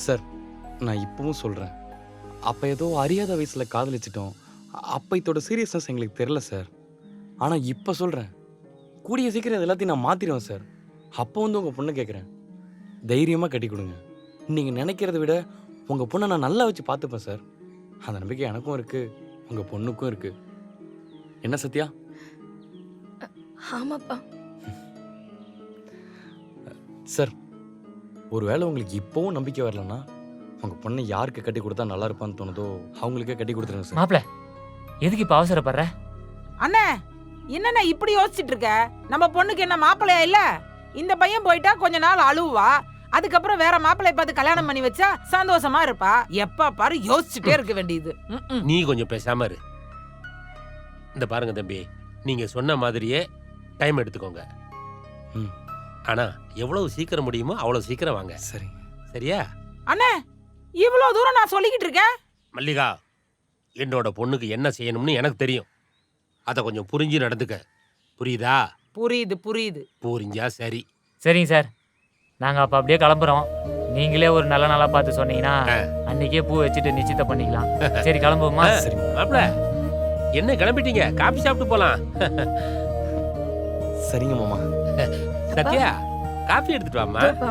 Sir, நான் இப்பவும் சொல்கிறேன், அப்போ ஏதோ அறியாத வயசில் காதலிச்சிட்டோம். அப்போ இதோட சீரியஸ்னஸ் எங்களுக்கு தெரில சார். ஆனால் இப்போ சொல்கிறேன், கூடிய சீக்கிரம் இது எல்லாத்தையும் நான் மாற்றிடுவேன் சார். அப்போ வந்து உங்கள் பொண்ணை கேட்குறேன், தைரியமாக கட்டி கொடுங்க. நீங்கள் நினைக்கிறத விட உங்கள் பொண்ணை நான் நல்லா வச்சு பார்த்துப்பேன் சார். அந்த நம்பிக்கை எனக்கும் இருக்குது, உங்கள் பொண்ணுக்கும் இருக்குது. என்ன சத்யா? ஆமாப்பா. சார், ஒருவேளை உங்களுக்கு இப்போவும் நம்பிக்கை வரலன்னா, உங்கள் பொண்ணை யாருக்கு கட்டி கொடுத்தா நல்லா இருப்பான்னு தோணுதோ அவங்களுக்கே கட்டி கொடுத்துருங்க சார். மாப்பிள எதுக்கு இப்ப அவசரப்படுற? அண்ணே, என்னண்ணா இப்படி யோசிச்சுட்டு இருக்க? நம்ம பொண்ணுக்கு என்ன மாப்பிள்ளையா இல்ல? இந்த பையன் போயிட்டா கொஞ்ச நாள் அழுவா, அதுக்கப்புறம் வேற மாப்பிள்ளைய பார்த்து கல்யாணம் பண்ணி வச்சா சந்தோஷமா இருப்பா. எப்ப பாரு யோசிச்சுட்டே இருக்க வேண்டியது. நீ கொஞ்சம் பேசாம இரு. இந்த பாருங்க தம்பி, நீங்க சொன்ன மாதிரியே டைம் எடுத்துக்கோங்க. ம். ஆனா எவ்வளவு சீக்கிரம் முடியுமோ அவ்வளவு சீக்கிரம் வாங்க. சரி. சரியா? அண்ணே, இவ்வளவு தூரம் நான் சொல்லிக்கிட்டு இருக்கேன். மல்லிகா, என்னோட பொண்ணுக்கு என்ன செய்யணும்னு எனக்கு தெரியும். அதை கொஞ்சம் புரிஞ்சு நடந்துக்க. புரியுதா? புரியுது புரியுது. புரிஞ்சா சரி. சரிங்க சார், நாங்க அப்ப அப்படியே கிளம்புறோம். நீங்களே ஒரு நல்ல நாளா பார்த்து சொன்னீங்கன்னா அன்னைக்கே பூ வச்சுட்டு நிச்சயத்தை பண்ணிக்கலாம். சரி கிளம்புவோமா? சரி. மாப்ள, என்ன கிளம்பிட்டீங்க? காபி சாப்பிட்டு போலாம். சரிங்க மாமா. சத்யா, காபி எடுத்துட்டு வாமா. இதோப்பா.